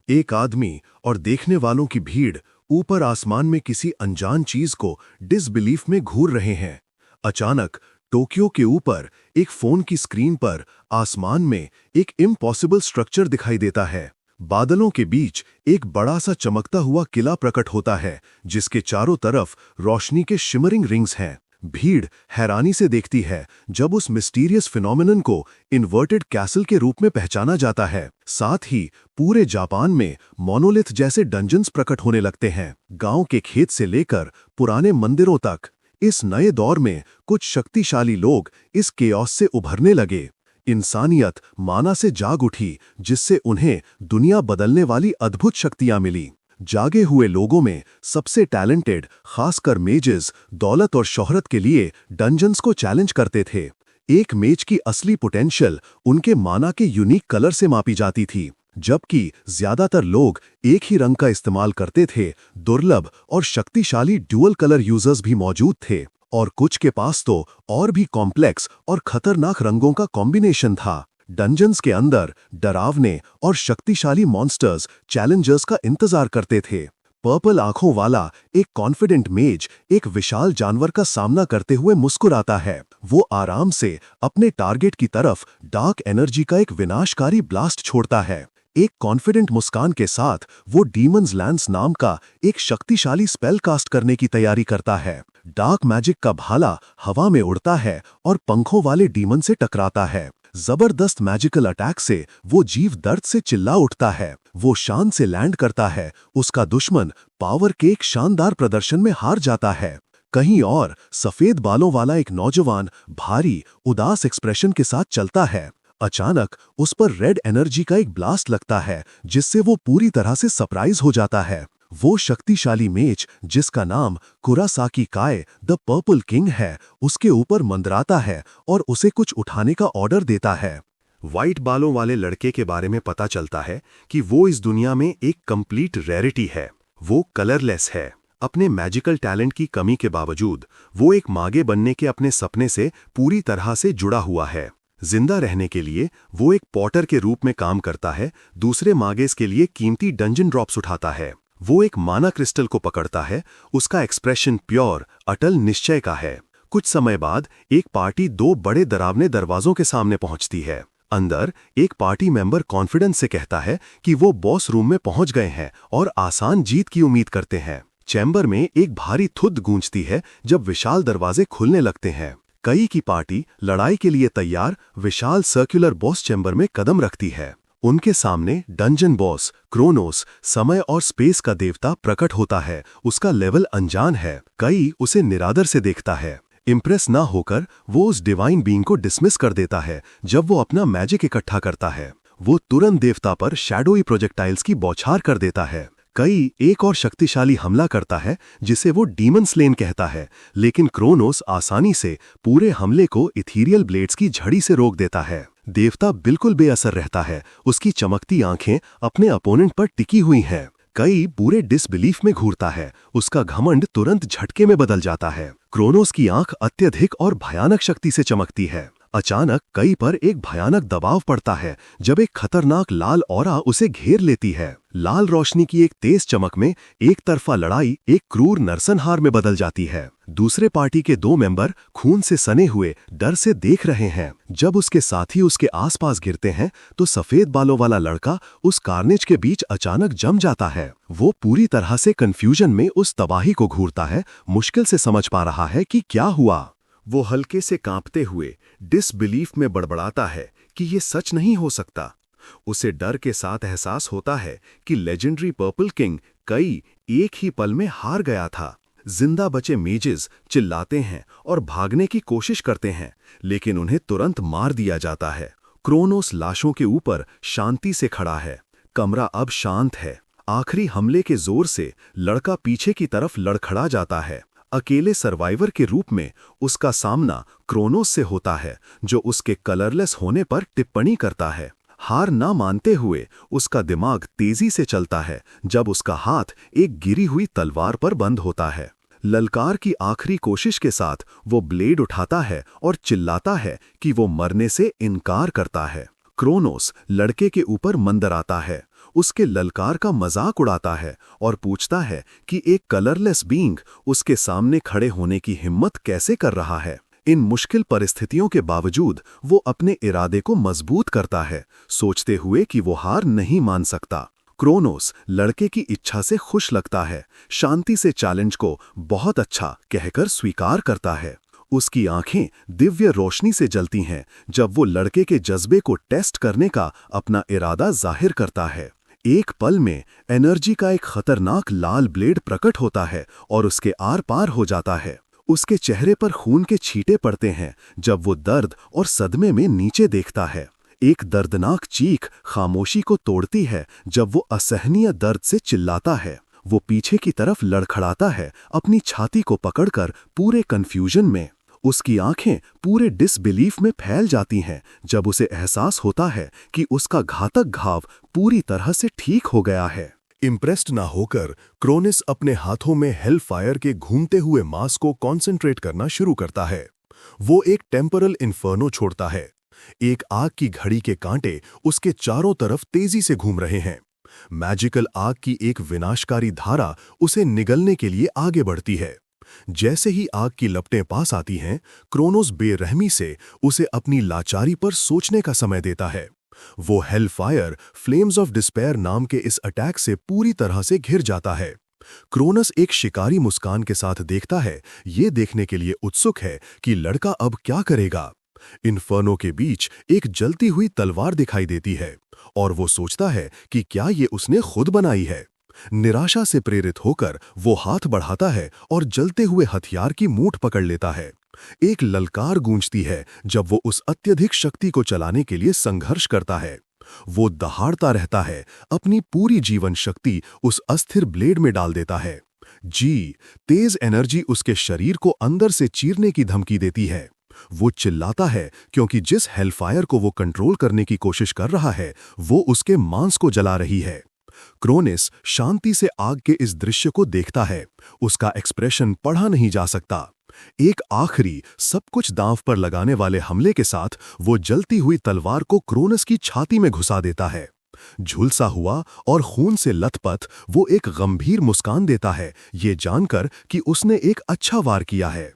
एक आदमी और देखने वालों की भीड़ ऊपर आसमान में किसी अनजान चीज को डिसबिलीफ में घूर रहे हैं। अचानक टोक्यो के ऊपर एक फोन की स्क्रीन पर आसमान में एक इम्पॉसिबल स्ट्रक्चर दिखाई देता है। बादलों के बीच एक बड़ा सा चमकता हुआ किला प्रकट होता है, जिसके चारों तरफ रोशनी के शिमरिंग रिंग्स हैं। भीड़ हैरानी से देखती है जब उस मिस्टीरियस फिनोमिनन को इन्वर्टेड कैसल के रूप में पहचाना जाता है। साथ ही पूरे जापान में मोनोलिथ जैसे डंजन्स प्रकट होने लगते हैं। गांव के खेत से लेकर पुराने मंदिरों तक इस नए दौर में कुछ शक्तिशाली लोग इस केओस से उभरने लगे। इंसानियत माना से जाग उठी, जिससे उन्हें दुनिया बदलने वाली अद्भुत शक्तियां मिली। जागे हुए लोगों में सबसे टैलेंटेड, खासकर मेजेस, दौलत और शोहरत के लिए डंजन्स को चैलेंज करते थे। एक मेज की असली पोटेंशियल उनके माना के यूनिक कलर से मापी जाती थी, जबकि ज्यादातर लोग एक ही रंग का इस्तेमाल करते थे। दुर्लभ और शक्तिशाली ड्यूअल कलर यूजर्स भी मौजूद थे, और कुछ के पास तो और भी कॉम्प्लेक्स और खतरनाक रंगों का कॉम्बिनेशन था। डंजन्स के अंदर डरावने और शक्तिशाली मॉन्स्टर्स, चैलेंजर्स का इंतजार करते थे। पर्पल आंखों वाला एक कॉन्फिडेंट मेज एक विशाल जानवर का सामना करते हुए मुस्कुराता है। वो आराम से अपने टारगेट की तरफ डार्क एनर्जी का एक विनाशकारी ब्लास्ट छोड़ता है। एक कॉन्फिडेंट मुस्कान के साथ वो डीमंस लैंस नाम का एक शक्तिशाली स्पेल कास्ट करने की तैयारी करता है। डार्क मैजिक का भाला हवा में उड़ता है और पंखों वाले डीमन से टकराता है। जबरदस्त मैजिकल अटैक से वो जीव दर्द से चिल्ला उठता है। वो शान से लैंड करता है। उसका दुश्मन पावर के एक शानदार प्रदर्शन में हार जाता है। कहीं और सफेद बालों वाला एक नौजवान भारी उदास एक्सप्रेशन के साथ चलता है। अचानक उस पर रेड एनर्जी का एक ब्लास्ट लगता है, जिससे वो पूरी तरह से सरप्राइज हो जाता है। वो शक्तिशाली मेज, जिसका नाम कुरासाकी काय द पर्पल किंग है, उसके ऊपर मंडराता है और उसे कुछ उठाने का ऑर्डर देता है। व्हाइट बालों वाले लड़के के बारे में पता चलता है कि वो इस दुनिया में एक कंप्लीट रेयरिटी है। वो कलरलेस है। अपने मैजिकल टैलेंट की कमी के बावजूद वो एक मागे बनने के अपने सपने से पूरी तरह से जुड़ा हुआ है। जिंदा रहने के लिए वो एक पॉटर के रूप में काम करता है, दूसरे मागेस के लिए कीमती डंजन ड्रॉप्स उठाता है। वो एक माना क्रिस्टल को पकड़ता है। उसका एक्सप्रेशन प्योर, अटल निश्चय का है। कुछ समय बाद एक पार्टी दो बड़े डरावने दरवाजों के सामने पहुंचती है। अंदर एक पार्टी मेंबर कॉन्फिडेंस से कहता है कि वो बॉस रूम में पहुंच गए हैं और आसान जीत की उम्मीद करते हैं। चैम्बर में एक भारी थुद गूंजती है जब विशाल दरवाजे खुलने लगते हैं। कई की पार्टी लड़ाई के लिए तैयार विशाल सर्कुलर बॉस चैम्बर में कदम रखती है। उनके सामने डंजन बॉस क्रोनोस, समय और स्पेस का देवता, प्रकट होता है। उसका लेवल अनजान है। कई उसे निरादर से देखता है। इम्प्रेस ना होकर वो उस डिवाइन बीइंग को डिसमिस कर देता है। जब वो अपना मैजिक इकट्ठा करता है, वो तुरंत देवता पर शैडोई प्रोजेक्टाइल्स की बौछार कर देता है। कई एक और शक्तिशाली हमला करता है, जिसे वो डीमन स्लेन कहता है, लेकिन क्रोनोस आसानी से पूरे हमले को इथीरियल ब्लेड्स की झड़ी से रोक देता है। देवता बिल्कुल बेअसर रहता है। उसकी चमकती आंखें अपने अपोनेंट पर टिकी हुई हैं। कई पूरे डिसबिलीफ में घूरता है। उसका घमंड तुरंत झटके में बदल जाता है। क्रोनोस की आंख अत्यधिक और भयानक शक्ति से चमकती है। अचानक कई पर एक भयानक दबाव पड़ता है जब एक खतरनाक लाल ऑरा उसे घेर लेती है। लाल रोशनी की एक तेज चमक में एक तरफा लड़ाई एक क्रूर नरसंहार में बदल जाती है। दूसरे पार्टी के दो मेंबर खून से सने हुए डर से देख रहे हैं। जब उसके साथी उसके आसपास गिरते हैं तो सफेद बालों वाला लड़का उस कार्नेज के बीच अचानक जम जाता है। वो पूरी तरह से कंफ्यूजन में उस तबाही को घूरता है, मुश्किल से समझ पा रहा है कि क्या हुआ। वो हल्के से कांपते हुए डिसबिलीफ में बड़बड़ाता है कि ये सच नहीं हो सकता। उसे डर के साथ एहसास होता है कि लेजेंडरी पर्पल किंग कई एक ही पल में हार गया था। जिंदा बचे मेजेस चिल्लाते हैं और भागने की कोशिश करते हैं, लेकिन उन्हें तुरंत मार दिया जाता है। क्रोनोस लाशों के ऊपर शांति से खड़ा है। कमरा अब शांत है। आखिरी हमले के जोर से लड़का पीछे की लड़खड़ा लड़खड़ा जाता है। अकेले सर्वाइवर के रूप में उसका सामना क्रोनोस से होता है, जो उसके कलरलेस होने पर टिप्पणी करता है। हार ना मानते हुए उसका दिमाग तेजी से चलता है जब उसका हाथ एक गिरी हुई तलवार पर बंद होता है। ललकार की आखिरी कोशिश के साथ वो ब्लेड उठाता है और चिल्लाता है कि वो मरने से इनकार करता है। क्रोनोस लड़के के ऊपर मंडराता है। उसके ललकार का मजाक उड़ाता है और पूछता है कि एक कलरलेस बीइंग उसके सामने खड़े होने की हिम्मत कैसे कर रहा है। इन मुश्किल परिस्थितियों के बावजूद वो अपने इरादे को मजबूत करता है, सोचते हुए कि वो हार नहीं मान सकता। क्रोनोस लड़के की इच्छा से खुश लगता है, शांति से चैलेंज को बहुत अच्छा कहकर स्वीकार करता है। उसकी आंखें दिव्य रोशनी से जलती हैं जब वो लड़के के जज्बे को टेस्ट करने का अपना इरादा जाहिर करता है। एक पल में एनर्जी का एक खतरनाक लाल ब्लेड प्रकट होता है और उसके आर पार हो जाता है। उसके चेहरे पर खून के छींटे पड़ते हैं जब वो दर्द और सदमे में नीचे देखता है। एक दर्दनाक चीख खामोशी को तोड़ती है जब वो असहनीय दर्द से चिल्लाता है। वो पीछे की तरफ लड़खड़ाता है, अपनी छाती को पकड़कर पूरे कंफ्यूजन में। उसकी आंखें पूरे डिसबिलीफ में फैल जाती हैं जब उसे एहसास होता है कि उसका घातक घाव पूरी तरह से ठीक हो गया है। इम्प्रेस्ड ना होकर क्रोनिस अपने हाथों में हेल फायर के घूमते हुए मास को कॉन्सेंट्रेट करना शुरू करता है। वो एक टेम्परल इन्फर्नो छोड़ता है। एक आग की घड़ी के कांटे उसके चारों तरफ तेजी से घूम रहे हैं। मैजिकल आग की एक विनाशकारी धारा उसे निगलने के लिए आगे बढ़ती है। जैसे ही आग की लपटें पास आती हैं, क्रोनोस बेरहमी से उसे अपनी लाचारी पर सोचने का समय देता है। वो hello fire flames of despair नाम के इस अटैक से पूरी तरह से घिर जाता है। क्रोनस एक शिकारी मुस्कान के साथ देखता है, ये देखने के लिए उत्सुक है कि लड़का अब क्या करेगा। इन्फर्नो के बीच एक जलती हुई तलवार दिखाई देती है और वो सोचता है कि क्या ये उसने खुद बनाई है। निराशा से प्रेरित होकर वो हाथ बढ़ाता है और जलते हुए हथियार की मूठ पकड़ लेता है। एक ललकार गूंजती है जब वो उस अत्यधिक शक्ति को चलाने के लिए संघर्ष करता है। वो दहाड़ता रहता है, अपनी पूरी जीवन शक्ति उस अस्थिर ब्लेड में डाल देता है। तेज एनर्जी उसके शरीर को अंदर से चीरने की धमकी देती है। वो चिल्लाता है क्योंकि जिस हेलफायर को वो कंट्रोल करने की कोशिश कर रहा है, वो उसके मांस को जला रही है। क्रोनिस शांति से आग के इस दृश्य को देखता है। उसका एक्सप्रेशन पढ़ा नहीं जा सकता। एक आखिरी सब कुछ दांव पर लगाने वाले हमले के साथ वो जलती हुई तलवार को क्रोनस की छाती में घुसा देता है। झुलसा हुआ और खून से लथपथ वो एक गंभीर मुस्कान देता है, ये जानकर कि उसने एक अच्छा वार किया है।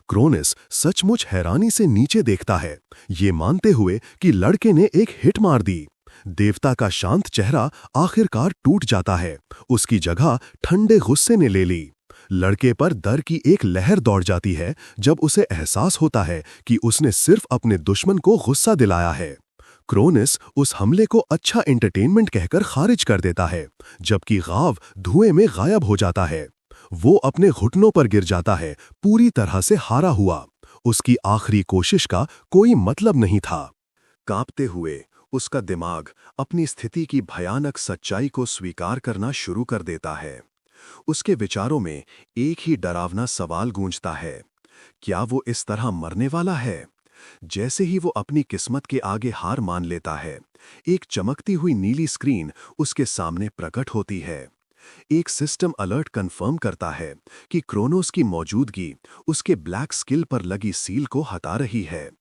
क्रोनिस सचमुच हैरानी से नीचे देखता है, ये मानते हुए कि लड़के ने एक हिट मार दी। देवता का शांत चेहरा आखिरकार टूट जाता है, उसकी जगह ठंडे गुस्से ने ले ली। लड़के पर डर की एक लहर दौड़ जाती है जब उसे एहसास होता है कि उसने सिर्फ अपने दुश्मन को गुस्सा दिलाया है। क्रोनिस उस हमले को अच्छा एंटरटेनमेंट कहकर खारिज कर देता है, जबकि गाव धुएं में गायब हो जाता है। वो अपने घुटनों पर गिर जाता है, पूरी तरह से हारा हुआ। उसकी आखिरी कोशिश का कोई मतलब नहीं था। कांपते हुए उसका दिमाग अपनी स्थिति की भयानक सच्चाई को स्वीकार करना शुरू कर देता है। उसके विचारों में एक ही डरावना सवाल गूंजता है, क्या वो इस तरह मरने वाला है? जैसे ही वो अपनी किस्मत के आगे हार मान लेता है, एक चमकती हुई नीली स्क्रीन उसके सामने प्रकट होती है। एक सिस्टम अलर्ट कंफर्म करता है कि क्रोनोस की मौजूदगी उसके ब्लैक स्किल पर लगी सील को हटा रही है।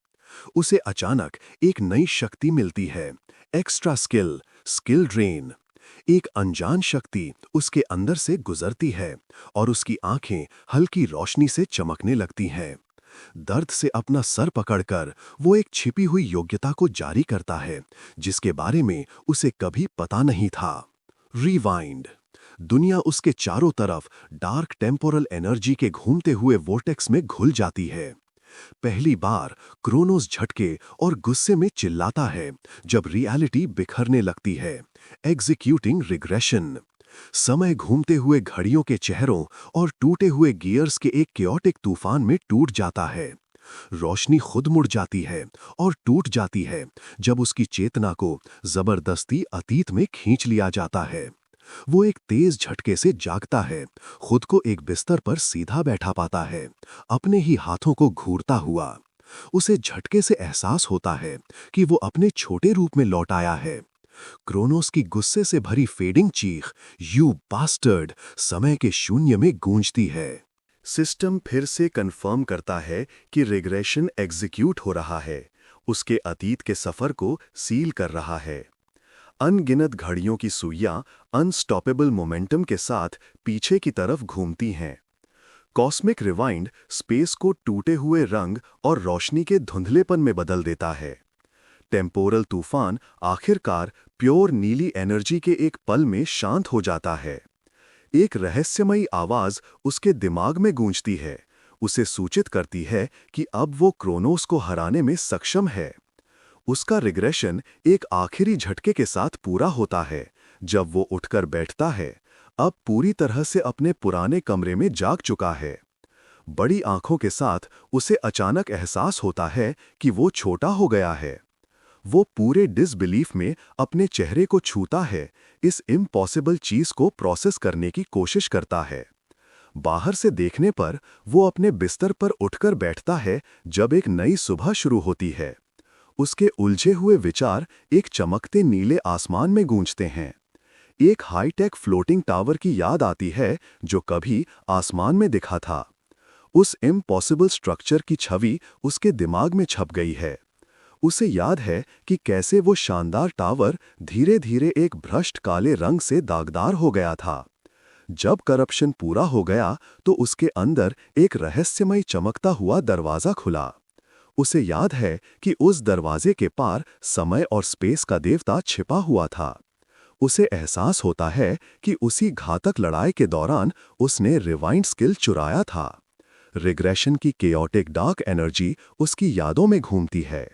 उसे अचानक एक नई शक्ति मिलती है, एक्स्ट्रा स्किल ड्रेन। एक अनजान शक्ति उसके अंदर से गुजरती है और उसकी आंखें हल्की रोशनी से चमकने लगती हैं। दर्द से अपना सर पकड़कर वो एक छिपी हुई योग्यता को जारी करता है, जिसके बारे में उसे कभी पता नहीं था। रिवाइंड। दुनिया उसके चारों तरफ डार्क टेम्पोरल एनर्जी के घूमते हुए वोर्टेक्स में घुल जाती है। पहली बार क्रोनोस झटके और गुस्से में चिल्लाता है जब रियलिटी बिखरने लगती है। Executing regression. समय घूमते हुए घड़ियों के चेहरों और टूटे हुए गियर्स के एक क्योटिक तूफान में टूट जाता है। रोशनी खुद मुड़ जाती है और टूट जाती है जब उसकी चेतना को जबरदस्ती अतीत में खींच लिया जाता है। वो एक तेज झटके से जागता है, खुद को एक बिस्तर पर सीधा बैठा पाता है, अपने ही हाथों को घूरता हुआ। उसे झटके से एहसास होता है कि वो अपने छोटे रूप में लौट आया है। क्रोनोस की गुस्से से भरी फेडिंग चीख, "यू बास्टर्ड!" समय के शून्य में गूंजती है। सिस्टम फिर से कंफर्म करता है कि रिग्रेशन एग्जीक्यूट हो रहा है, उसके अतीत के सफर को सील कर रहा है। अनगिनत घड़ियों की सुइयां अनस्टॉपेबल मोमेंटम के साथ पीछे की तरफ घूमती हैं। कॉस्मिक रिवाइंड स्पेस को टूटे हुए रंग और रोशनी के धुंधलेपन में बदल देता है। टेम्पोरल तूफान आखिरकार प्योर नीली एनर्जी के एक पल में शांत हो जाता है। एक रहस्यमयी आवाज उसके दिमाग में गूंजती है, उसे सूचित करती है कि अब वो क्रोनोस को हराने में सक्षम है। उसका रिग्रेशन एक आखिरी झटके के साथ पूरा होता है, जब वो उठकर बैठता है, अब पूरी तरह से अपने पुराने कमरे में जाग चुका है। बड़ी आंखों के साथ उसे अचानक एहसास होता है कि वो छोटा हो गया है। वो पूरे डिसबिलीफ में अपने चेहरे को छूता है, इस इम्पॉसिबल चीज को प्रोसेस करने की कोशिश करता है। बाहर से देखने पर वो अपने बिस्तर पर उठकर बैठता है जब एक नई सुबह शुरू होती है। उसके उलझे हुए विचार एक चमकते नीले आसमान में गूंजते हैं। एक हाईटेक फ्लोटिंग टावर की याद आती है जो कभी आसमान में दिखा था। उस इम्पॉसिबल स्ट्रक्चर की छवि उसके दिमाग में छप गई है। उसे याद है कि कैसे वो शानदार टावर धीरे धीरे एक भ्रष्ट काले रंग से दागदार हो गया था। जब करप्शन पूरा हो गया तो उसके अंदर एक रहस्यमय चमकता हुआ दरवाजा खुला। उसे याद है कि उस दरवाजे के पार समय और स्पेस का देवता छिपा हुआ था। उसे एहसास होता है कि उसी घातक लड़ाई के दौरान उसने रिवाइंड स्किल चुराया था। रिग्रेशन की केओटिक डार्क एनर्जी उसकी यादों में घूमती है।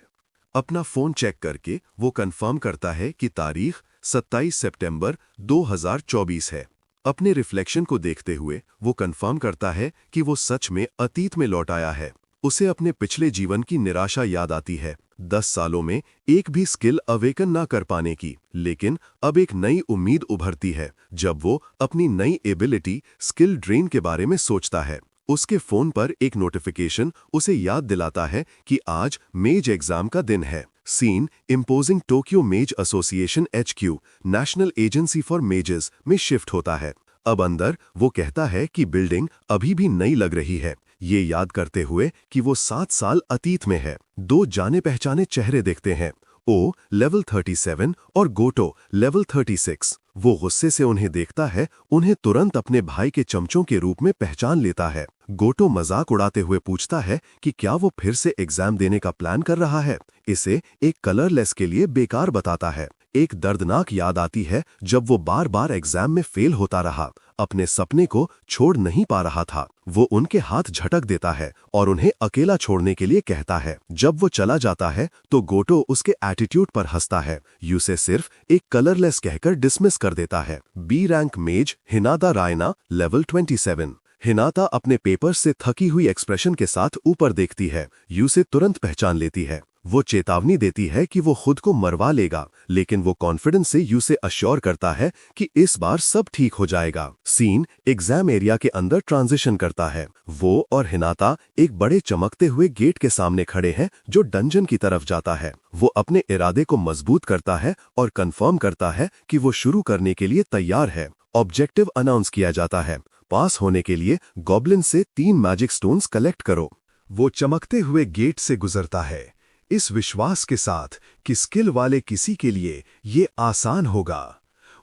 अपना फोन चेक करके वो कंफर्म करता है कि तारीख 27 सितंबर 2024 है। अपने रिफ्लेक्शन को देखते हुए वो कंफर्म करता है कि वो सच में अतीत में लौट आया है। उसे अपने पिछले जीवन की निराशा याद आती है, 10 सालों में एक भी स्किल अवेकन ना कर पाने की। लेकिन अब एक नई उम्मीद उभरती है जब वो अपनी नई एबिलिटी स्किल ड्रेन के बारे में सोचता है। उसके फोन पर एक नोटिफिकेशन उसे याद दिलाता है कि आज मेज एग्जाम का दिन है। सीन इम्पोजिंग टोक्यो मेज association HQ national agency for mazes में शिफ्ट होता है। अब अंदर वो कहता है कि बिल्डिंग अभी भी नई लग रही है, ये याद करते हुए कि वो 7 साल अतीत में है। दो जाने पहचाने चेहरे देखते हैं, ओ लेवल 37 और गोटो लेवल 36। वो गुस्से से उन्हें देखता है, उन्हें तुरंत अपने भाई के चमचों के रूप में पहचान लेता है। गोटो मजाक उड़ाते हुए पूछता है कि क्या वो फिर से एग्जाम देने का प्लान कर रहा है। इसे एक कलरलेस के लिए बेकार बताता है। एक दर्दनाक याद आती है जब वो बार बार एग्जाम में फेल होता रहा, अपने सपने को छोड़ नहीं पा रहा था। वो उनके हाथ झटक देता है और उन्हें अकेला छोड़ने के लिए कहता है। जब वो चला जाता है तो गोटो उसके एटीट्यूड पर हंसता है, यूसे सिर्फ एक कलरलेस कहकर डिसमिस कर देता है। बी रैंक मेज हिनाता रायना लेवल 27। हिनाता अपने पेपर से थकी हुई एक्सप्रेशन के साथ ऊपर देखती है, यूसे तुरंत पहचान लेती है। वो चेतावनी देती है कि वो खुद को मरवा लेगा, लेकिन वो कॉन्फिडेंस से यूसे अश्योर करता है कि इस बार सब ठीक हो जाएगा। सीन एग्जाम एरिया के अंदर ट्रांजिशन करता है। वो और हिनाता एक बड़े चमकते हुए गेट के सामने खड़े हैं जो डंजन की तरफ जाता है। वो अपने इरादे को मजबूत करता है और कंफर्म करता है कि वो शुरू करने के लिए तैयार है। ऑब्जेक्टिव अनाउंस किया जाता है, पास होने के लिए गॉब्लिन से 3 मैजिक स्टोन्स कलेक्ट करो। वो चमकते हुए गेट से गुजरता है, इस विश्वास के साथ कि स्किल वाले किसी के लिए ये आसान होगा।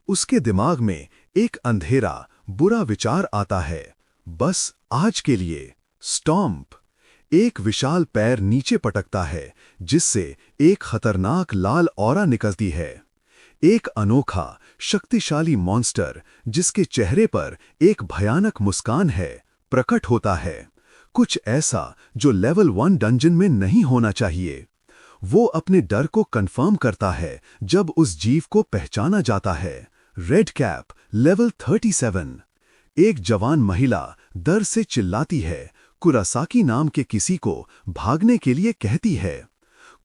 उसके दिमाग में एक अंधेरा बुरा विचार आता है, बस आज के लिए स्टॉम्प। एक विशाल पैर नीचे पटकता है जिससे एक खतरनाक लाल ऑरा निकलती है। एक अनोखा शक्तिशाली मॉन्स्टर जिसके चेहरे पर एक भयानक मुस्कान है प्रकट होता है, कुछ ऐसा जो लेवल 1 डंजन में नहीं होना चाहिए। वो अपने डर को कंफर्म करता है जब उस जीव को पहचाना जाता है, रेड कैप लेवल 37। एक जवान महिला डर से चिल्लाती है, कुरासाकी नाम के किसी को भागने के लिए कहती है।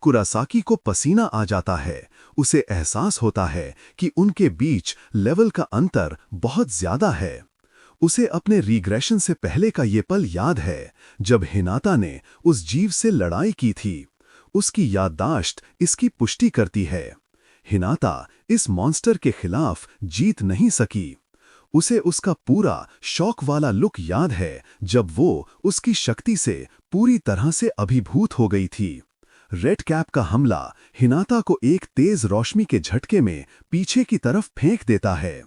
कुरासाकी को पसीना आ जाता है, उसे एहसास होता है कि उनके बीच लेवल का अंतर बहुत ज्यादा है। उसे अपने रिग्रेशन से पहले का ये पल याद है जब हिनाता ने उस जीव से लड़ाई की थी। उसकी याददाश्त इसकी पुष्टि करती है। हिनाता इस मॉन्स्टर के खिलाफ जीत नहीं सकी। उसे उसका पूरा शौक वाला लुक याद है जब वो उसकी शक्ति से पूरी तरह से अभिभूत हो गई थी। रेड कैप का हमला हिनाता को एक तेज रोशनी के झटके में पीछे की तरफ फेंक देता है।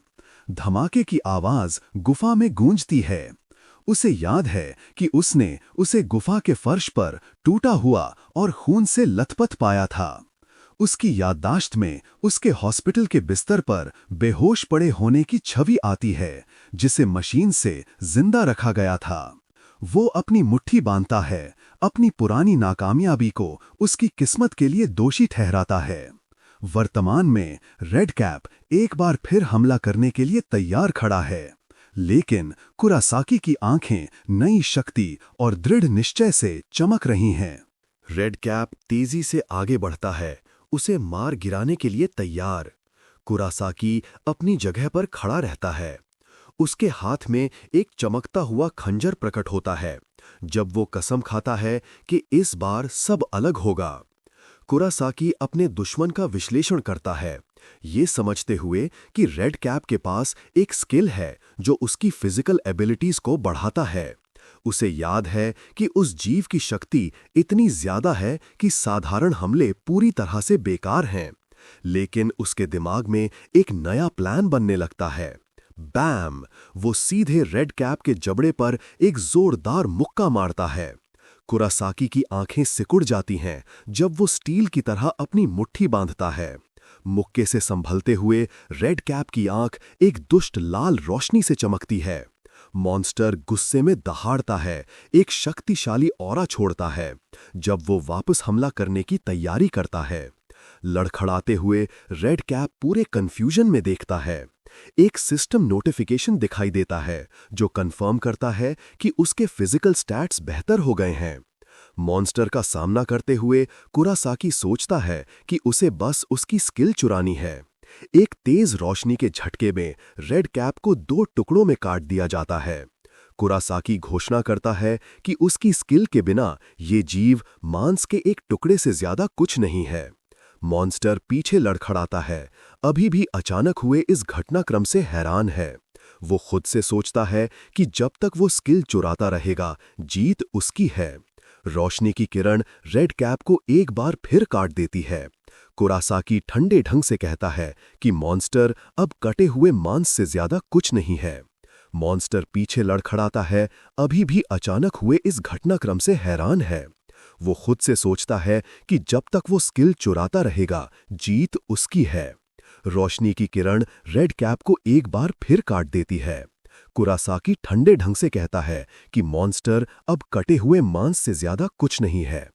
धमाके की आवाज गुफा में गूंजती है। उसे याद है कि उसने उसे गुफा के फर्श पर टूटा हुआ और खून से लथपथ पाया था। उसकी याददाश्त में उसके हॉस्पिटल के बिस्तर पर बेहोश पड़े होने की छवि आती है, जिसे मशीन से जिंदा रखा गया था। वो अपनी मुट्ठी बांधता है, अपनी पुरानी नाकामयाबी को उसकी किस्मत के लिए दोषी ठहराता है। वर्तमान में रेड कैप एक बार फिर हमला करने के लिए तैयार खड़ा है, लेकिन कुरासाकी की आंखें नई शक्ति और दृढ़ निश्चय से चमक रही हैं। रेड कैप तेजी से आगे बढ़ता है, उसे मार गिराने के लिए तैयार। कुरासाकी अपनी जगह पर खड़ा रहता है। उसके हाथ में एक चमकता हुआ खंजर प्रकट होता है, जब वो कसम खाता है कि इस बार सब अलग होगा। कुरासाकी अपने दुश्मन का विश्लेषण करता है, ये समझते हुए कि रेड कैप के पास एक स्किल है जो उसकी फिजिकल एबिलिटीज को बढ़ाता है। उसे याद है कि उस जीव की शक्ति इतनी ज्यादा है कि साधारण हमले पूरी तरह से बेकार हैं। लेकिन उसके दिमाग में एक नया प्लान बनने लगता है। बैम! वो सीधे रेड कैप के जबड़े पर एक जोरदार मुक्का मारता है। कुरासाकी की आंखें सिकुड़ जाती हैं जब वो स्टील की तरह अपनी मुट्ठी बांधता है। मुक्के से संभलते हुए रेड कैप की आंख एक दुष्ट लाल रोशनी से चमकती है। मॉन्स्टर गुस्से में दहाड़ता है, एक शक्तिशाली ऑरा छोड़ता है, जब वो वापस हमला करने की तैयारी करता है। लड़खड़ाते हुए रेड कैप पूरे कंफ्यूजन में देखता है। एक सिस्टम नोटिफिकेशन दिखाई देता है जो कंफर्म करता है कि उसके फिजिकल स्टैट्स बेहतर हो गए हैं। मॉन्स्टर का सामना करते हुए कुरासाकी सोचता है कि उसे बस उसकी स्किल चुरानी है। एक तेज रोशनी के झटके में रेड कैप को 2 टुकड़ों में काट दिया जाता है। कुरासाकी घोषणा करता है कि उसकी स्किल के बिना ये जीव मांस के एक टुकड़े से ज्यादा कुछ नहीं है। मॉन्स्टर पीछे लड़खड़ाता है, अभी भी अचानक हुए इस घटनाक्रम से हैरान है। वो खुद से सोचता है कि जब तक वो स्किल चुराता रहेगा, जीत उसकी है। रोशनी की किरण रेड कैप को एक बार फिर काट देती है। कुरासाकी ठंडे ढंग से कहता है कि मॉन्स्टर अब कटे हुए मांस से ज्यादा कुछ नहीं है। मॉन्स्टर पीछे लड़खड़ाता है, अभी भी अचानक हुए इस घटनाक्रम से हैरान है। वो खुद से सोचता है कि जब तक वो स्किल चुराता रहेगा, जीत उसकी है। रोशनी की किरण रेड कैप को एक बार फिर काट देती है। कुरासाकी ठंडे ढंग से कहता है कि मॉन्स्टर अब कटे हुए मांस से ज्यादा कुछ नहीं है।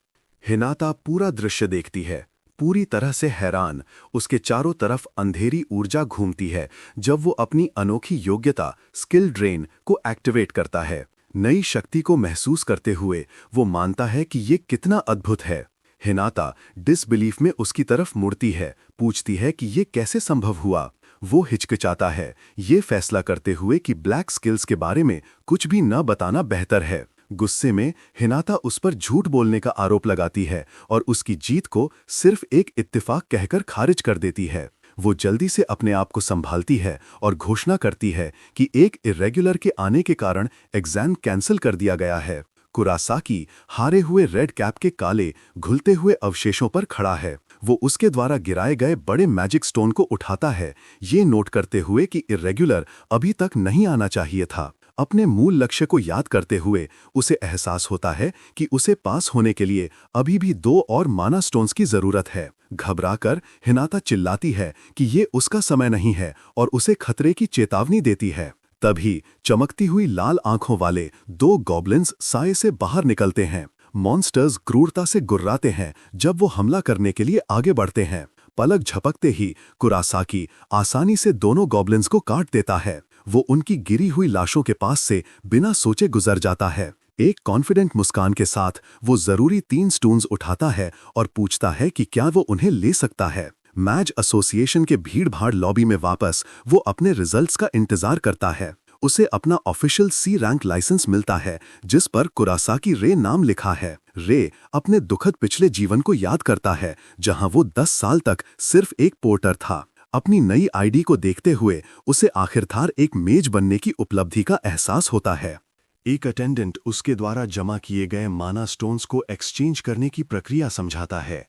हिनाता पूरा दृश्य देखती है, पूरी तरह से हैरान। उसके चारों तरफ अंधेरी ऊर्जा घूमती है जब वो अपनी अनोखी योग्यता स्किल ड्रेन को एक्टिवेट करता है। नई शक्ति को महसूस करते हुए वो मानता है कि ये कितना अद्भुत है। हिनाता डिसबिलीफ में उसकी तरफ मुड़ती है, पूछती है कि ये कैसे संभव हुआ। वो हिचकिचाता है, ये फैसला करते हुए कि ब्लैक स्किल्स के बारे में कुछ भी न बताना बेहतर है। गुस्से में हिनाता उस पर झूठ बोलने का आरोप लगाती है और उसकी जीत को सिर्फ एक इत्तेफाक कहकर खारिज कर देती है। वो जल्दी से अपने आप को संभालती है और घोषणा करती है कि एक इर्रेगुलर के आने के कारण एग्जाम कैंसिल कर दिया गया है। कुरासाकी हारे हुए रेड कैप के काले घुलते हुए अवशेषों पर खड़ा है। वो उसके द्वारा गिराए गए बड़े मैजिक स्टोन को उठाता है, ये नोट करते हुए कि इर्रेगुलर अभी तक नहीं आना चाहिए था। अपने मूल लक्ष्य को याद करते हुए उसे एहसास होता है कि उसे पास होने के लिए अभी भी 2 और माना स्टोन्स की जरूरत है। घबराकर हिनाता चिल्लाती है कि ये उसका समय नहीं है और उसे खतरे की चेतावनी देती है। तभी चमकती हुई लाल आंखों वाले 2 गॉब्लिन्स साए से बाहर निकलते हैं। मॉन्स्टर्स क्रूरता से गुर्राते हैं जब वो हमला करने के लिए आगे बढ़ते हैं। पलक झपकते ही कुरासाकी आसानी से दोनों गॉब्लिन्स को काट देता है। वो उनकी गिरी हुई लाशों के पास से बिना सोचे गुजर जाता है। एक कॉन्फिडेंट मुस्कान के साथ वो जरूरी 3 स्टोन्स उठाता है और पूछता है कि क्या वो उन्हें ले सकता है। मैच एसोसिएशन के भीड़-भाड़ लॉबी में वापस वो अपने रिजल्ट्स का इंतजार करता है। उसे अपना ऑफिशियल सी रैंक लाइसेंस मिलता है जिस पर कुरासाकी रे नाम लिखा है। रे अपने दुखद पिछले जीवन को याद करता है जहां वो 10 साल तक सिर्फ एक पोर्टर था। अपनी नई आईडी को देखते हुए उसे आखिरकार एक मेज बनने की उपलब्धि का एहसास होता है। एक अटेंडेंट उसके द्वारा जमा किए गए माना स्टोन्स को एक्सचेंज करने की प्रक्रिया समझाता है।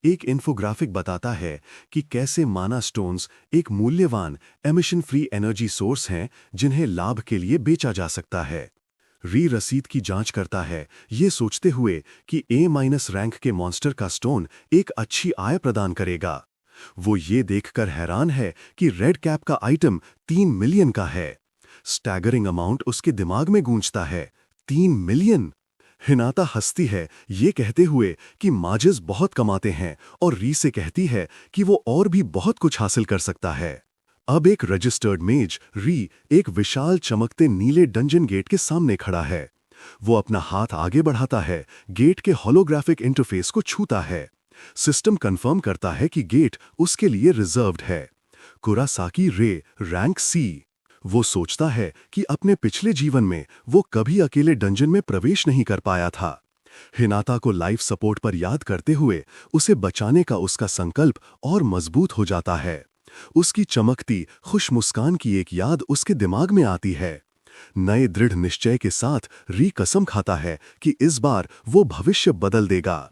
एक इन्फोग्राफिक बताता है कि कैसे माना स्टोन्स एक मूल्यवान एमिशन फ्री एनर्जी सोर्स हैं जिन्हें लाभ के लिए बेचा जा सकता है। री रसीद की जांच करता है, ये सोचते हुए कि A- रैंक के मॉन्स्टर का स्टोन एक अच्छी आय प्रदान करेगा। वो ये देखकर हैरान है कि रेड कैप का आइटम 3 मिलियन का है। स्टैगरिंग अमाउंट उसके दिमाग में गूंजता है। 3 मिलियन! हिनाता हंसती है, ये कहते हुए कि माजिस बहुत कमाते हैं, और री से कहती है कि वो और भी बहुत कुछ हासिल कर सकता है। अब एक रजिस्टर्ड मेज री एक विशाल चमकते नीले डंजन गेट के सामने खड़ा है। वो अपना हाथ आगे बढ़ाता है, गेट के होलोग्राफिक इंटरफेस को छूता है। सिस्टम कंफर्म करता है कि गेट उसके लिए रिजर्व्ड है। कुरासाकी रे, रैंक सी। वो सोचता है कि अपने पिछले जीवन में वो कभी अकेले डंजन में प्रवेश नहीं कर पाया था। हिनाता को लाइफ सपोर्ट पर याद करते हुए उसे बचाने का उसका संकल्प और मजबूत हो जाता है। उसकी चमकती खुश मुस्कान की एक याद उसके दिमाग में आती है। नए दृढ़ निश्चय के साथ री कसम खाता है कि इस बार वो भविष्य बदल देगा।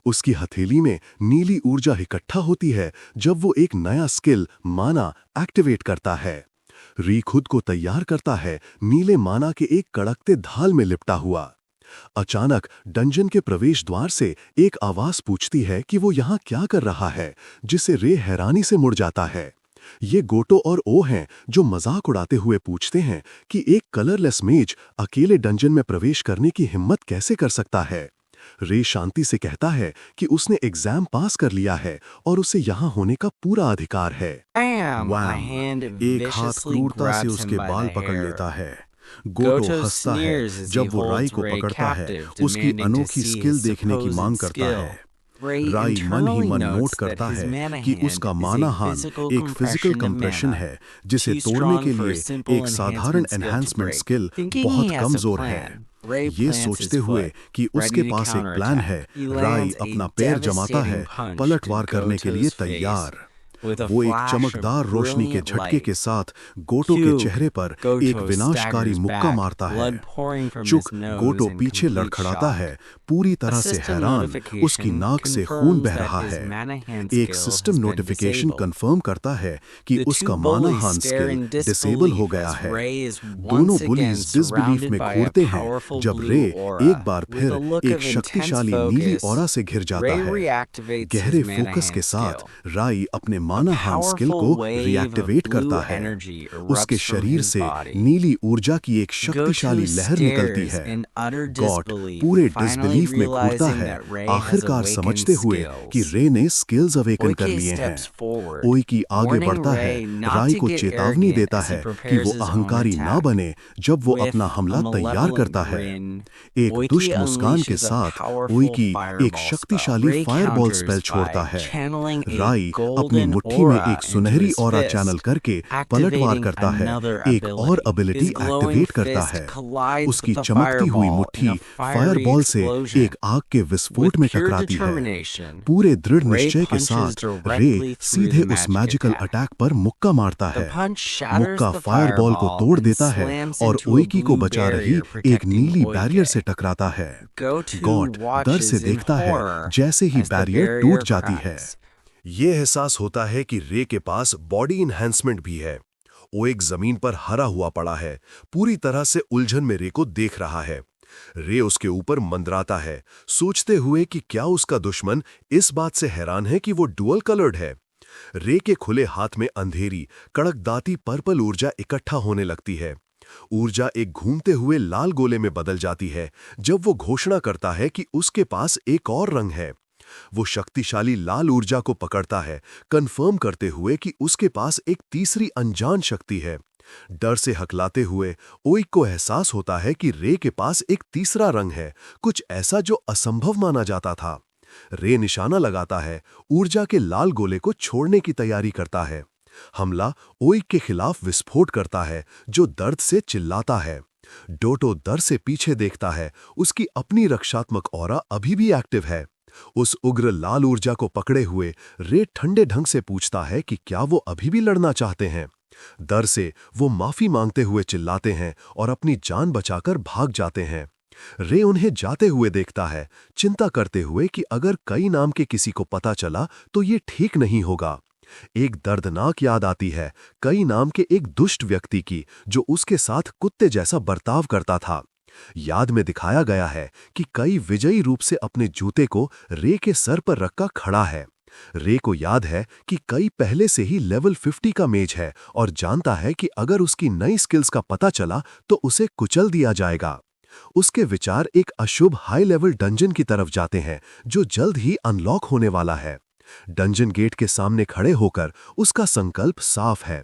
उसकी हथेली में नीली ऊर्जा इकट्ठा होती है जब वो एक नया स्किल माना एक्टिवेट करता है। री खुद को तैयार करता है, नीले माना के एक कड़कते ढाल में लिपटा हुआ। अचानक डंजन के प्रवेश द्वार से एक आवाज पूछती है कि वो यहाँ क्या कर रहा है, जिसे रे हैरानी से मुड़ जाता है। ये गोटो और ओ हैं जो मजाक उड़ाते हुए पूछते हैं कि एक कलरलेस मेज अकेले डंजन में प्रवेश करने की हिम्मत कैसे कर सकता है। रे शांति से कहता है कि उसने एग्जाम पास कर लिया है और उसे यहाँ होने का पूरा अधिकार है। Bam! A वैम! hand एक हाथ viciously क्रूरता से grabs उसके him by बाल the पकड़ hair. लेता है। गोटो Goto हंसता है sneers as he जब वो राई holds को Ray पकड़ता है, captive, उसकी demanding to अनोखी see स्किल his देखने की supposed मांग करता skill. है। Ray राई मन ही internally मन नोट notes that करता his है mana कि hand उसका is माना a हान physical एक physical compression of compression mana, है जिसे too तोड़ने strong के for a लिए simple एक साधारण enhancement skill to enhancement break. Skill Thinking बहुत he has a कमजोर है। plan, Ray ये plants सोचते his हुए foot, कि ready उसके to पास एक प्लान है, counterattack. He राई lands a अपना पैर जमाता devastating है, punch to पलटवार करने के लिए Goto's face. तैयार। With a वो एक flash of चमकदार रोशनी के brilliant झटके के light, साथ गोटो के Hugh चेहरे पर एक Goto विनाशकारी staggers मुक्का back, मारता है। blood pouring from चुक his nose गोटो in पीछे complete लड़खड़ाता shock. है, पूरी A तरह से system हैरान। उसकी notification नाक से खून confirms बह that रहा his है। mana hand एक skill system has been notification disabled. Confirm करता है कि The उसका two माना bullies हान stare स्किल in डिसेबल हो disbelief गया as है। Ray is दोनों once again bullies disbelief surrounded में by a घूरते हैं powerful जब blue रे aura. एक बार With फिर a look एक of intense शक्तिशाली नीली focus, ऑरा से घिर जाता Ray है। reactivates his गहरे mana फोकस के hand साथ skill. राई अपने A माना हान स्किल को powerful wave of reactivate blue करता है। energy उसके erupts from शरीर his से body. नीली ऊर्जा की एक Goto शक्तिशाली लहर निकलती stares है। in utter गॉट disbelief, पूरे finally डिसबिलीफ में घूरता realizing है, that Ray has आखिरकार awakened समझते हुए कि skills. रे ने स्किल्स अवेकन कर Oiki लिए हैं। steps forward, ओइकी आगे warning बढ़ता है, Ray not राई to को get चेतावनी arrogant देता as he है कि prepares वो his own अहंकारी ना attack. बने जब वो With अपना a हमला तैयार malevolent करता है। grin, एक Oiki दुष्ट मुस्कान के unleashes a साथ powerful ओइकी एक fireball spell. शक्तिशाली Ray फायरबॉल counters स्पेल छोड़ता by है। channeling a राई अपनी golden मुट्ठी में aura एक into सुनहरी his ऑरा चैनल fist, करके पलटवार activating करता है, another एक और ability. Ability His glowing activate करता fist है। collides उसकी with the चमकती हुई fireball in मुट्ठी a fiery फायरबॉल से explosion. एक आग के विस्फोट With में pure टकराती है। determination, पूरे दृढ़ Ray निश्चय के punches साथ रे directly through सीधे the उस magic मैजिकल attack. अटैक पर मुक्का मारता The है। punch shatters मुक्का the फायरबॉल को fireball तोड़ and देता है slams और into a ओइकी को blue बचा रही barrier एक protecting नीली बैरियर से Oike. टकराता है। Goto गॉट दर watches से in देखता है horror जैसे ही as the बैरियर barrier टूट जाती है। cracks. ये एहसास होता है कि रे के पास बॉडी इन्हेंसमेंट भी है। वो एक जमीन पर हरा हुआ पड़ा है, पूरी तरह से उलझन में रे को देख रहा है। रे उसके ऊपर मंडराता है, सोचते हुए कि क्या उसका दुश्मन इस बात से हैरान है कि वो डुअल कलर्ड है। रे के खुले हाथ में अंधेरी कड़कदाती पर्पल ऊर्जा इकट्ठा होने लगती है। ऊर्जा एक घूमते हुए लाल गोले में बदल जाती है जब वो घोषणा करता है कि उसके पास एक और रंग है। वो शक्तिशाली लाल ऊर्जा को पकड़ता है, कंफर्म करते हुए कि उसके पास एक तीसरी अनजान शक्ति है। डर से हकलाते हुए ओइक को एहसास होता है कि रे के पास एक तीसरा रंग है, कुछ ऐसा जो असंभव माना जाता था। रे निशाना लगाता है, ऊर्जा के लाल गोले को छोड़ने की तैयारी करता है। हमला ओइक के खिलाफ विस्फोट करता है, जो दर्द से चिल्लाता है। डोटो डर से पीछे देखता है, उसकी अपनी रक्षात्मक ऑरा अभी भी एक्टिव है। उस उग्र लाल ऊर्जा को पकड़े हुए रे ठंडे ढंग से पूछता है कि क्या वो अभी भी लड़ना चाहते हैं। डर से वो माफी मांगते हुए चिल्लाते हैं और अपनी जान बचाकर भाग जाते हैं। रे उन्हें जाते हुए देखता है, चिंता करते हुए कि अगर कई नाम के किसी को पता चला तो ये ठीक नहीं होगा। एक दर्दनाक याद आती है कई नाम के एक दुष्ट व्यक्ति की, जो उसके साथ कुत्ते जैसा बर्ताव करता था। याद में दिखाया गया है कि कई विजयी रूप से अपने जूते को रे के सर पर रखकर खड़ा है। रे को याद है कि कई पहले से ही लेवल 50 का मेज है और जानता है कि अगर उसकी नई स्किल्स का पता चला तो उसे कुचल दिया जाएगा। उसके विचार एक अशुभ हाई लेवल डंजन की तरफ जाते हैं जो जल्द ही अनलॉक होने वाला है। डंजन गेट के सामने खड़े होकर उसका संकल्प साफ है।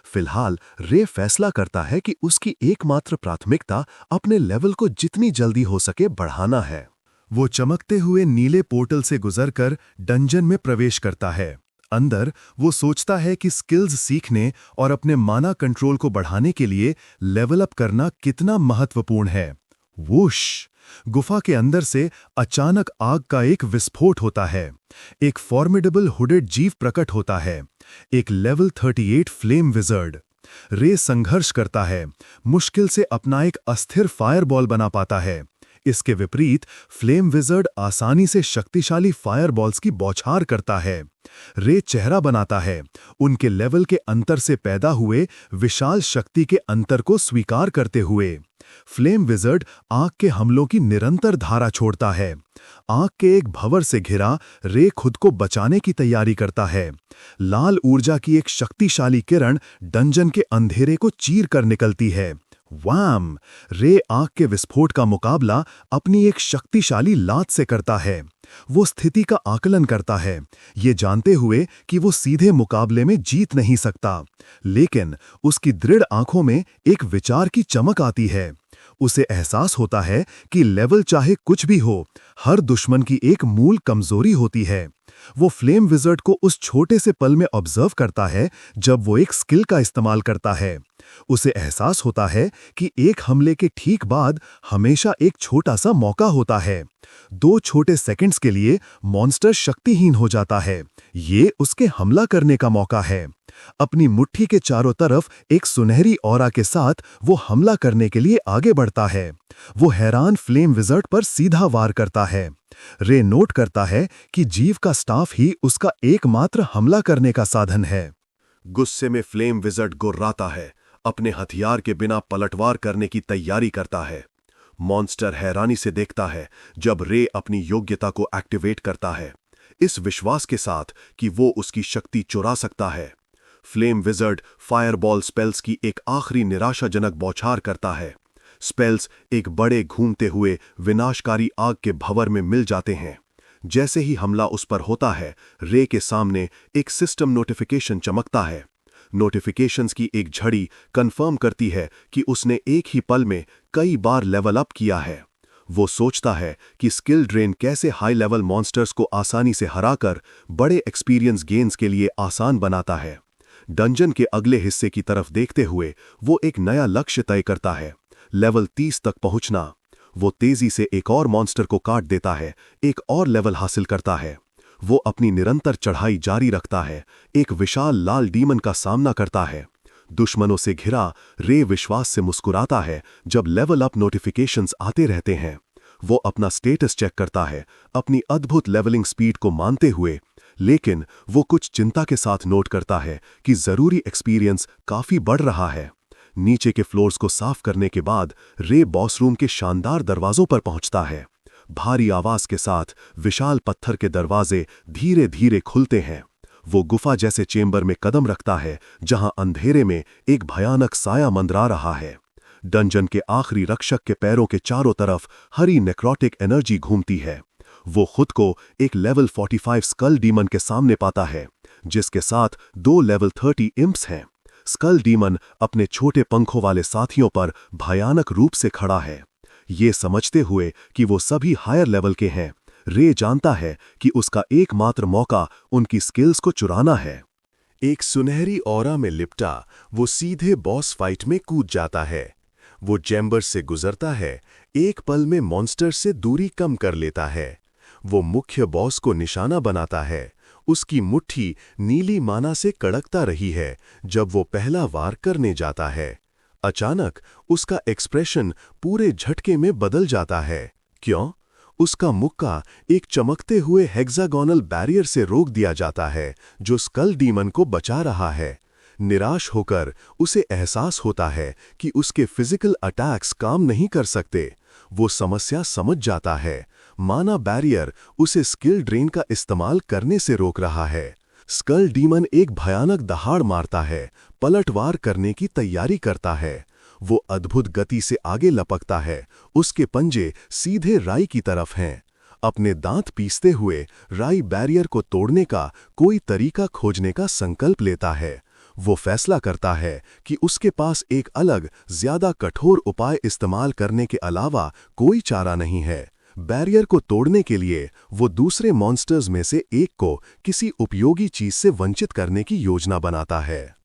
फिलहाल रे फैसला करता है कि उसकी एकमात्र प्राथमिकता अपने लेवल को जितनी जल्दी हो सके बढ़ाना है। वो चमकते हुए नीले पोर्टल से गुजरकर डंजन में प्रवेश करता है। अंदर वो सोचता है कि स्किल्स सीखने और अपने माना कंट्रोल को बढ़ाने के लिए लेवल अप करना कितना महत्वपूर्ण है। वूश! गुफा के अंदर से अचानक आग का एक विस्फोट होता है। एक फॉर्मिडेबल हुडेड जीव प्रकट होता है, एक लेवल 38 फ्लेम विजर्ड। रे संघर्ष करता है, मुश्किल से अपना एक अस्थिर फायरबॉल बना पाता है। इसके विपरीत फ्लेम विजर्ड आसानी से शक्तिशाली फायरबॉल्स की बौछार करता है। रे चेहरा बनाता है, उनके लेवल के अंतर से पैदा हुए विशाल शक्ति के अंतर को स्वीकार करते हुए। फ्लेम विजर्ड आग के हमलों की निरंतर धारा छोड़ता है। आग के एक भंवर से घिरा रे खुद को बचाने की तैयारी करता है। लाल ऊर्जा की एक शक्तिशाली किरण डंजन के अंधेरे को चीर कर निकलती है। वाम! रे आग के विस्फोट का मुकाबला अपनी एक शक्तिशाली लात से करता है। वो स्थिति का आकलन करता है, ये जानते हुए कि वो सीधे मुकाबले में जीत नहीं सकता। लेकिन उसकी दृढ़ आंखों में एक विचार की चमक आती है। उसे एहसास होता है कि लेवल चाहे कुछ भी हो, हर दुश्मन की एक मूल कमजोरी होती है। वो फ्लेम विजर्ड को उस छोटे से पल में ऑब्जर्व करता है जब वो एक स्किल का इस्तेमाल करता है। उसे एहसास होता है कि एक हमले के ठीक बाद हमेशा एक छोटा सा मौका होता है। 2 छोटे सेकंड्स के लिए मॉन्स्टर शक्तिहीन हो जाता है। ये उसके हमला करने का मौका है। अपनी मुट्ठी के चारों तरफ एक सुनहरी ऑरा के साथ वो हमला करने के लिए आगे बढ़ता है। वो हैरान फ्लेम विजर्ड पर सीधा वार करता है। रे नोट करता है कि जीव का स्टाफ ही उसका एकमात्र हमला करने का साधन है। गुस्से में फ्लेम विजर्ड गुर्राता है, अपने हथियार के बिना पलटवार करने की तैयारी करता है। मॉन्स्टर हैरानी से देखता है जब रे अपनी योग्यता को एक्टिवेट करता है, इस विश्वास के साथ कि वो उसकी शक्ति चुरा सकता है। फ्लेम विजर्ड फायरबॉल स्पेल्स की एक आखिरी निराशाजनक बौछार करता है। स्पेल्स एक बड़े घूमते हुए विनाशकारी आग के भंवर में मिल जाते हैं। जैसे ही हमला उस पर होता है, रे के सामने एक सिस्टम नोटिफिकेशन चमकता है। नोटिफिकेशंस की एक झड़ी कंफर्म करती है कि उसने एक ही पल में कई बार लेवल अप किया है। वो सोचता है कि स्किल ड्रेन कैसे हाई लेवल मॉन्स्टर्स को आसानी से हराकर बड़े एक्सपीरियंस गेन्स के लिए आसान बनाता है। डंजन के अगले हिस्से की तरफ देखते हुए वो एक नया लक्ष्य तय करता है, लेवल 30 तक पहुंचना। वो तेजी से एक और मॉन्स्टर को काट देता है, एक और लेवल हासिल करता है। वो अपनी निरंतर चढ़ाई जारी रखता है, एक विशाल लाल डीमन का सामना करता है। दुश्मनों से घिरा रे विश्वास से मुस्कुराता है जब लेवल अप नोटिफिकेशंस आते रहते हैं। वो अपना स्टेटस चेक करता है, अपनी अद्भुत लेवलिंग स्पीड को मानते हुए, लेकिन वो कुछ चिंता के साथ नोट करता है कि जरूरी एक्सपीरियंस काफी बढ़ रहा है। नीचे के फ्लोर्स को साफ करने के बाद रे बॉस रूम के शानदार दरवाजों पर पहुंचता है। भारी आवाज के साथ विशाल पत्थर के दरवाजे धीरे धीरे खुलते हैं। वो गुफा जैसे चेंबर में कदम रखता है जहां अंधेरे में एक भयानक साया मंडरा रहा है। डंजन के आखिरी रक्षक के पैरों के चारों तरफ हरी नेक्रोटिक एनर्जी घूमती है। वो खुद को एक लेवल 45 स्कल डीमन के सामने पाता है, जिसके साथ 2 लेवल 30 इम्प्स हैं। स्कल डीमन अपने छोटे पंखों वाले साथियों पर भयानक रूप से खड़ा है। ये समझते हुए कि वो सभी हायर लेवल के हैं, रे जानता है कि उसका एकमात्र मौका उनकी स्किल्स को चुराना है। एक सुनहरी ऑरा में लिपटा वो सीधे बॉस फाइट में कूद जाता है। वो चैम्बर से गुजरता है, एक पल में मॉन्स्टर से दूरी कम कर लेता है। वो मुख्य बॉस को निशाना बनाता है, उसकी मुट्ठी नीली माना से कड़कता रही है जब वो पहला वार करने जाता है। अचानक उसका एक्सप्रेशन पूरे झटके में बदल जाता है। क्यों? उसका मुक्का एक चमकते हुए हेक्सागोनल बैरियर से रोक दिया जाता है जो स्कल डीमन को बचा रहा है। निराश होकर उसे एहसास होता है कि उसके फिजिकल अटैक्स काम नहीं कर सकते। वो समस्या समझ जाता है। माना बैरियर उसे स्किल ड्रेन का इस्तेमाल करने से रोक रहा है। स्कल डीमन एक भयानक दहाड़ मारता है, पलटवार करने की तैयारी करता है। वो अद्भुत गति से आगे लपकता है। उसके पंजे सीधे राई की तरफ हैं। अपने दांत पीसते हुए राई बैरियर को तोड़ने का कोई तरीका खोजने का संकल्प लेता है। वो फैसला करता है कि उसके पास एक अलग, ज्यादा कठोर उपाय इस्तेमाल करने के अलावा कोई चारा नहीं है। बैरियर को तोड़ने के लिए वो दूसरे मॉन्स्टर्स में से एक को किसी उपयोगी चीज से वंचित करने की योजना बनाता है।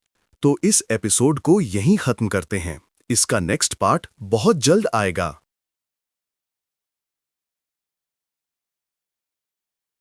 तो इस एपिसोड को यहीं खत्म करते हैं। इसका नेक्स्ट पार्ट बहुत जल्द आएगा।